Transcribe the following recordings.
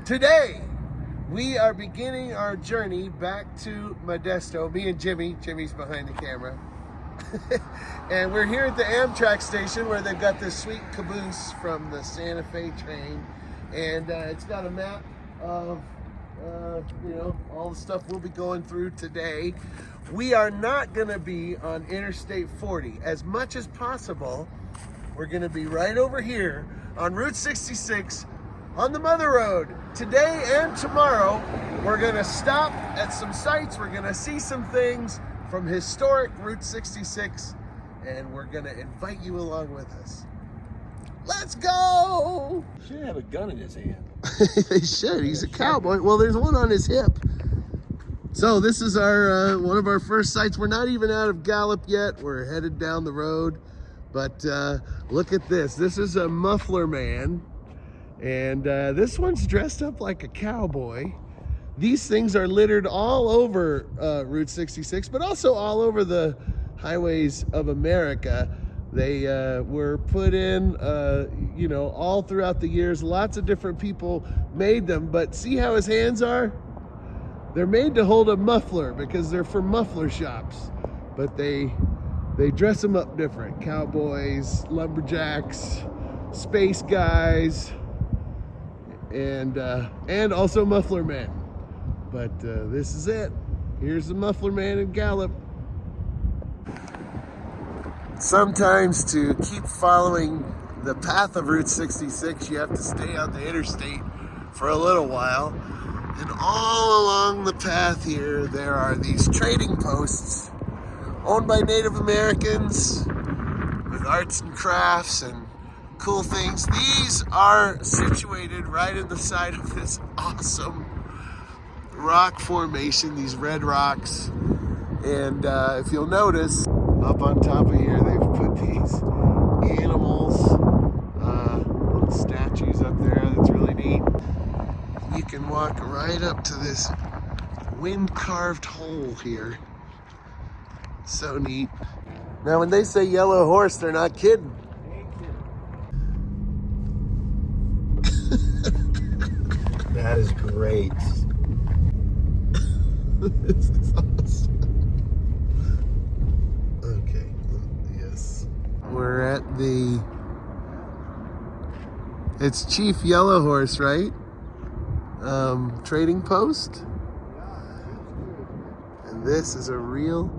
Today, we are beginning our journey back to Modesto. Me and Jimmy's behind the camera. And we're here at the Amtrak station where they've got this sweet caboose from the Santa Fe train. And it's got a map of, all the stuff we'll be going through today. We are not gonna be on Interstate 40. As much as possible, we're gonna be right over here on Route 66 on the Mother Road. Today and tomorrow, we're gonna stop at some sites. We're gonna see some things from historic Route 66, and we're gonna invite you along with us. Let's go! Should have a gun in his hand. They should. He's a cowboy. Well, there's one on his hip. So this is our one of our first sites. We're not even out of Gallup yet. We're headed down the road. But look at this. This is a muffler man. And this one's dressed up like a cowboy. These things are littered all over Route 66, but also all over the highways of America. They were put in, all throughout the years. Lots of different people made them, but see how his hands are? They're made to hold a muffler because they're for muffler shops, but they dress them up different. Cowboys, lumberjacks, space guys, and also muffler men. But this is it. Here's the muffler man in Gallup. Sometimes to keep following the path of Route 66, you have to stay on the interstate for a little while. And all along the path here, there are these trading posts owned by Native Americans with arts and crafts and cool things. These are situated right in the side of this awesome rock formation, these red rocks. And if you'll notice, up on top of here, they've put these animals, little statues up there. That's really neat. You can walk right up to this wind-carved hole here. So neat. Now, when they say yellow horse, they're not kidding. That is great. This is awesome. Okay, yes. We're at it's Chief Yellow Horse, right? Trading post. And this is a real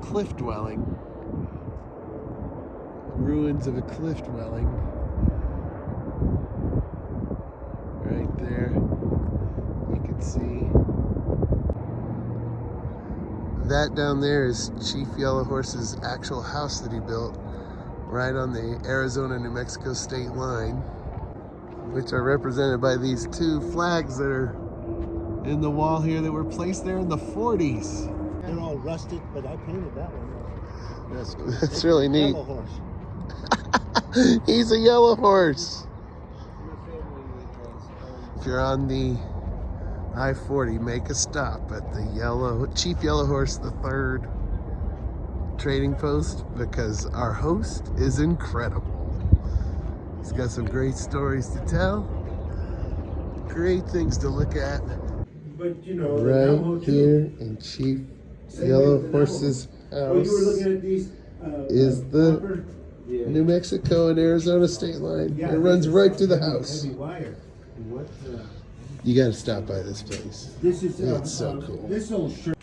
cliff dwelling. Ruins of a cliff dwelling. Right there. You can see. That down there is Chief Yellow Horse's actual house that he built right on the Arizona-New Mexico state line, which are represented by these two flags that are in the wall here that were placed there in the 40s. They're all rusted, but I painted that one. That's cool. That's really neat. Yellow horse. He's a yellow horse. If you're on the I-40, make a stop at the Chief Yellow Horse III trading post because our host is incredible. He's got some great stories to tell, great things to look at. But Right here in Chief Yellow Horse's house is the New Mexico and Arizona state line. It runs right through the house. You got to stop by this place. This is It's so cool. This old shirt.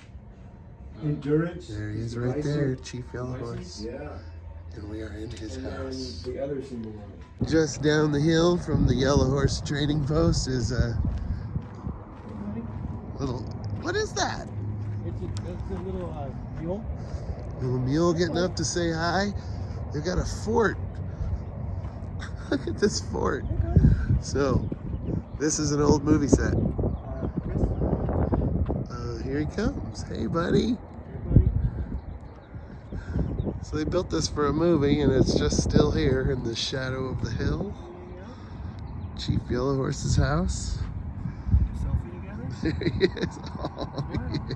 Endurance. There he is right there, Chief Yellow Horse. Yeah. And we are in his house. The other symbol on it. Just down the hill from the Yellow Horse trading post is a little, what is that? It's a little mule. Little mule getting up to say hi. They've got a fort. Look at this fort. So, this is an old movie set. Here he comes. Hey, buddy. So they built this for a movie, and it's just still here in the shadow of the hill. Chief Yellow Horse's house. Selfie together? There he is. Oh, yeah.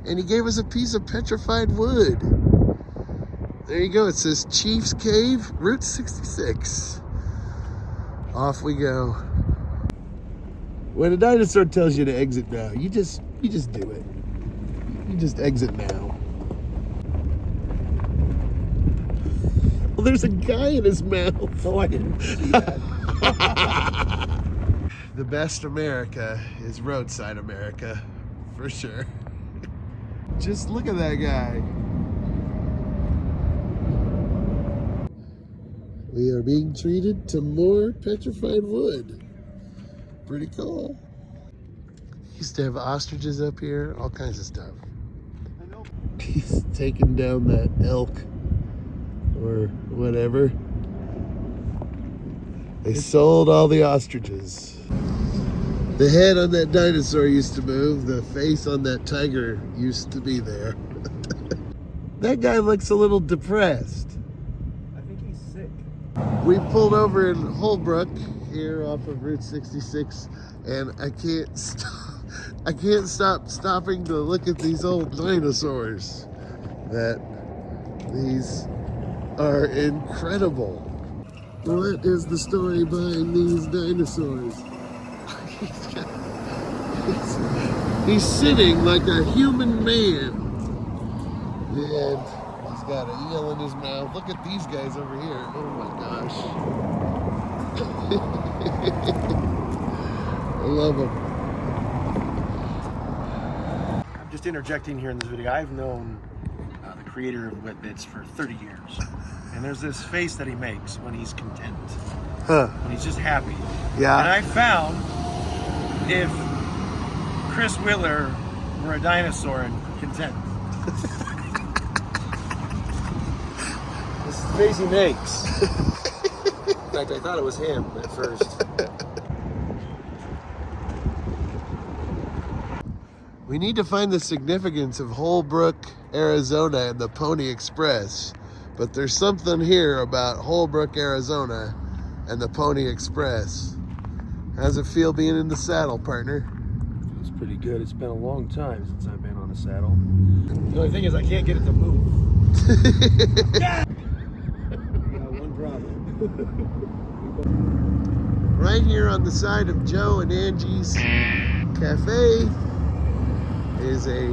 And he gave us a piece of petrified wood. There you go. It says Chief's Cave, Route 66. Off we go. When a dinosaur tells you to exit now, you just do it. You just exit now. Well, there's a guy in his mouth. Oh, I didn't see that. The best America is roadside America, for sure. Just look at that guy. We are being treated to more petrified wood. Pretty cool. Used to have ostriches up here, all kinds of stuff. I know. He's taking down that elk or whatever. They sold all the ostriches. The head on that dinosaur used to move. The face on that tiger used to be there. That guy looks a little depressed. I think he's sick. We pulled over in Holbrook here off of Route 66, and I can't stop stopping to look at these old dinosaurs. These are incredible. What is the story behind these dinosaurs? He's sitting like a human man. And he's got an eel in his mouth. Look at these guys over here. Oh my gosh. I love them. I'm just interjecting here in this video. I've known the creator of Wet Bits for 30 years. And there's this face that he makes when he's content. Huh. When he's just happy. Yeah. And I found if Chris Wheeler were a dinosaur and content. This is the face he makes. In fact, I thought it was him at first. We need to find the significance of Holbrook, Arizona and the Pony Express. But there's something here about Holbrook, Arizona and the Pony Express. How's it feel being in the saddle, partner? It's pretty good. It's been a long time since I've been on a saddle. The only thing is I can't get it to move. Yeah! We got one problem. Right here on the side of Joe and Angie's Cafe is a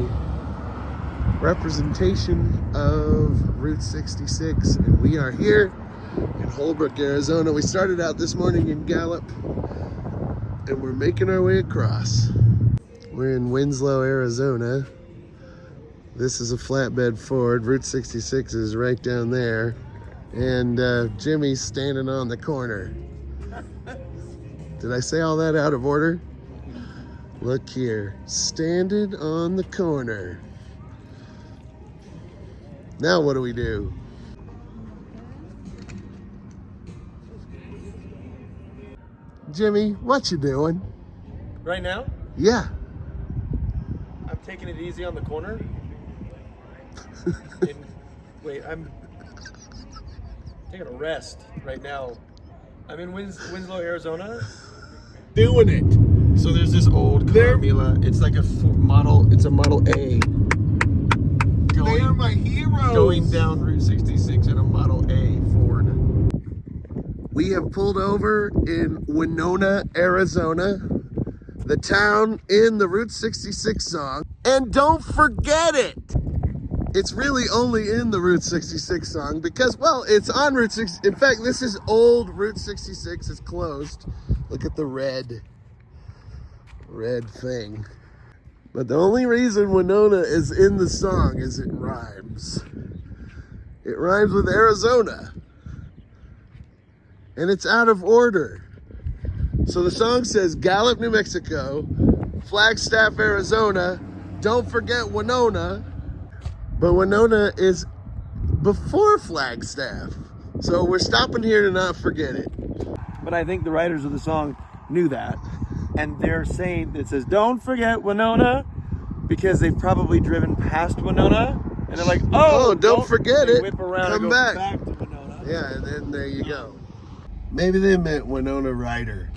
representation of Route 66, and we are here in Holbrook, Arizona. We started out this morning in Gallup, and we're making our way across. We're in Winslow, Arizona. This is a flatbed Ford. Route 66 is right down there, and Jimmy's standing on the corner. Did I say all that out of order? Look here, standing on the corner. Now what do we do? Jimmy, what you doing? Right now, Yeah. I'm taking it easy on the corner. Wait, I'm taking a rest right now. I'm in Winslow, Arizona. Doing it. So there's this old Carmela. It's like a model. It's a Model A. They are my heroes. Going down Route 66 in a Model A Ford. We have pulled over in Winona, Arizona, the town in the Route 66 song. And don't forget it. It's really only in the Route 66 song because, well, it's on Route 6. In fact, this is old Route 66. It's closed. Look at the red thing. But the only reason Winona is in the song is it rhymes. It rhymes with Arizona. And it's out of order. So the song says Gallup, New Mexico, Flagstaff, Arizona, don't forget Winona. But Winona is before Flagstaff. So we're stopping here to not forget it. But I think the writers of the song knew that. And they're saying, it says, don't forget Winona, because they've probably driven past Winona. And they're like, oh, don't forget they it. Whip around Come and go back. to Winona. Yeah, and then there you go. Maybe they meant Winona Ryder.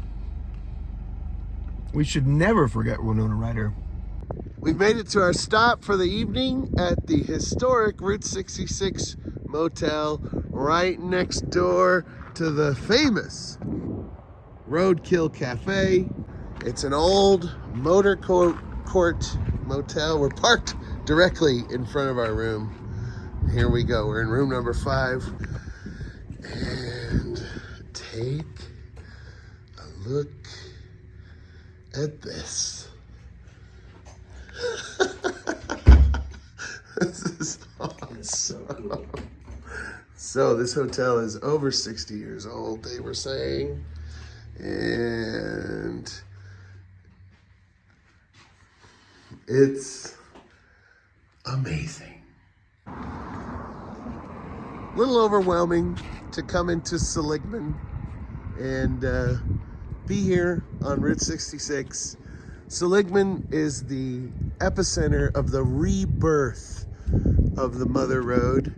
We should never forget Winona Ryder. We've made it to our stop for the evening at the historic Route 66 motel right next door to the famous Roadkill Cafe. It's an old motor court motel. We're parked directly in front of our room. Here we go. We're in room number 5. And take a look at this. This is awesome. So this hotel is over 60 years old, they were saying. And it's amazing. A little overwhelming to come into Seligman and be here on Route 66. Seligman is the epicenter of the rebirth of the Mother Road.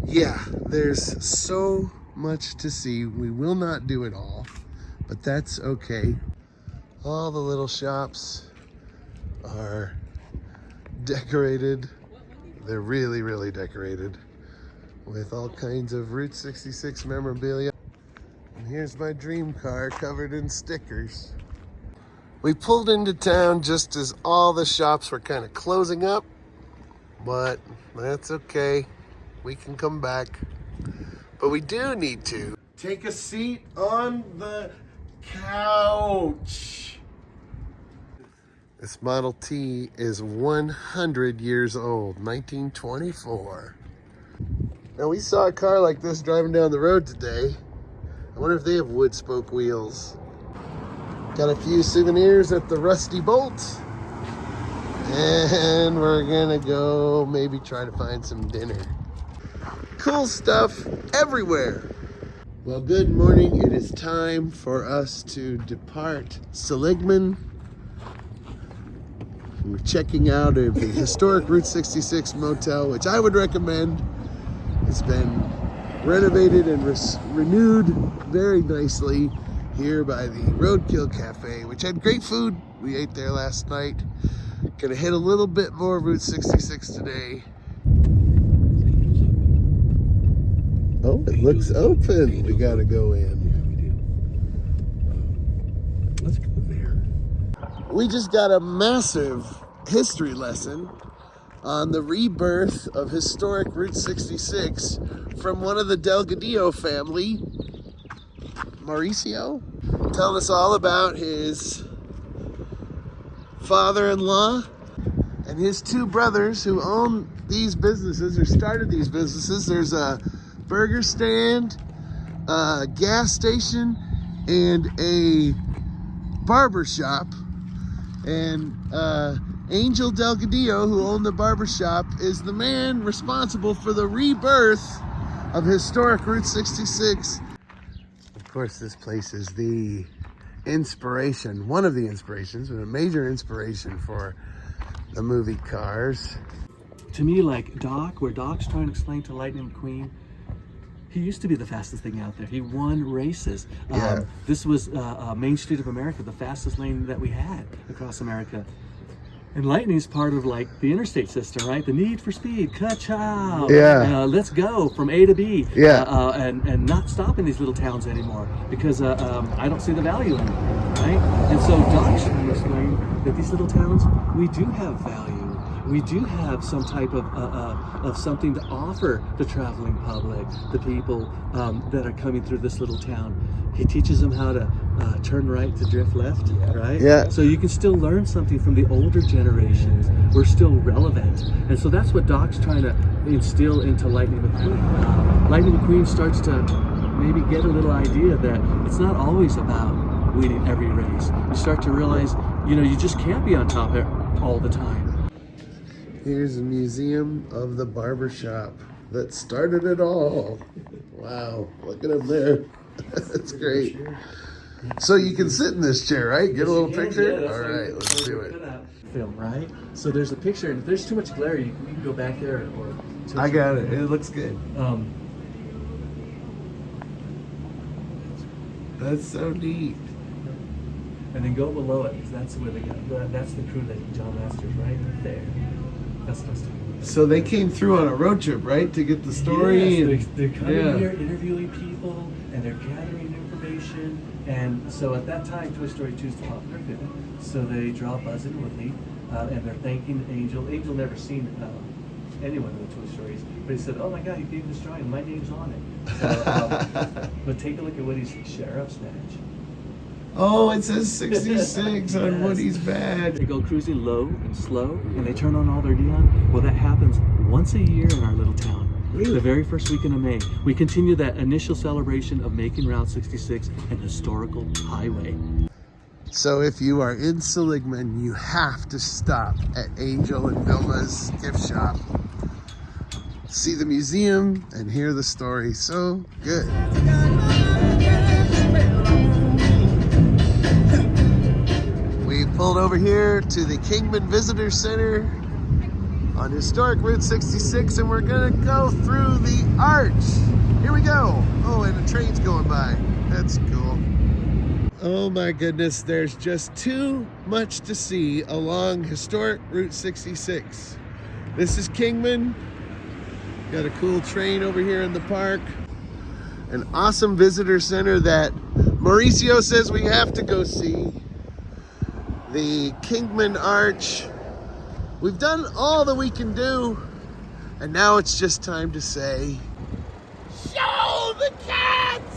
Yeah, there's so much to see. We will not do it all, but that's okay. All the little shops are decorated. They're really, really decorated with all kinds of Route 66 memorabilia. And here's my dream car covered in stickers. We pulled into town just as all the shops were kind of closing up, but that's okay. We can come back. But we do need to take a seat on the couch. This Model T is 100 years old, 1924. Now we saw a car like this driving down the road today. I wonder if they have wood spoke wheels. Got a few souvenirs at the Rusty Bolt. And we're gonna go maybe try to find some dinner. Cool stuff everywhere. Well, good morning. It is time for us to depart Seligman. We're checking out of the historic Route 66 motel, which I would recommend. It's been renovated and renewed very nicely here by the Roadkill Cafe, which had great food. We ate there last night. Gonna hit a little bit more Route 66 today. Oh, it looks open. We gotta go in. Let's go there. We just got a massive history lesson on the rebirth of historic Route 66 from one of the Delgadillo family, Mauricio, telling us all about his father-in-law and his 2 brothers who own these businesses or started these businesses. There's a burger stand, a gas station, and a barber shop. And Angel Delgadillo, who owned the barber shop, is the man responsible for the rebirth of historic Route 66. Of course, this place is the inspiration, one of the inspirations, but a major inspiration for the movie Cars. To me, like Doc, where Doc's trying to explain to Lightning McQueen, he used to be the fastest thing out there. He won races. Yeah. This was Main Street of America, the fastest lane that we had across America. And Lightning's part of like the interstate system, right? The need for speed, ka-chow. Yeah. Let's go from A to B. Yeah. And not stop in these little towns anymore because I don't see the value in it, right? And so Doc's trying to explain that these little towns, we do have value. We do have some type of something to offer the traveling public, the people that are coming through this little town. He teaches them how to turn right to drift left, right? Yeah. So you can still learn something from the older generations. We're still relevant. And so that's what Doc's trying to instill into Lightning McQueen. Lightning McQueen starts to maybe get a little idea that it's not always about winning every race. You start to realize, you just can't be on top all the time. Here's a museum of the barbershop that started it all. Wow, look at him there. That's great. So you can sit in this chair, right? Get a little picture? Yeah, all right, let's do it. Film, right? So there's a picture, and if there's too much glare, you can go back there. Or I got it. It looks good. That's so neat. And then go below it, because that's where that's the crew that John Masters, right there. That's us. So they came through on a road trip, right, to get the story? Yes, they're coming here interviewing people, and they're gathering information. celebration. And so at that time, Toy Story 2 is the popular film. So they draw Buzz and Woody, and they're thanking Angel. Angel never seen any one of the Toy Stories, but he said, "Oh my God, he gave this drawing. My name's on it." So, but take a look at Woody's sheriff's badge. Oh, it says 66 on Yes. Woody's badge. They go cruising low and slow, and they turn on all their neon. Well, that happens once a year in our little town. Really? The very first weekend of May. We continue that initial celebration of making Route 66 an historical highway. So if you are in Seligman, you have to stop at Angel and Vilma's gift shop. See the museum and hear the story. So good. We pulled over here to the Kingman Visitor Center on historic Route 66, and we're gonna go through the arch. Here we go. Oh, and a train's going by. That's cool. Oh my goodness, there's just too much to see along historic Route 66. This is Kingman. Got a cool train over here in the park. An awesome visitor center that Mauricio says we have to go see. The Kingman Arch. We've done all that we can do, and now it's just time to say, show the cats!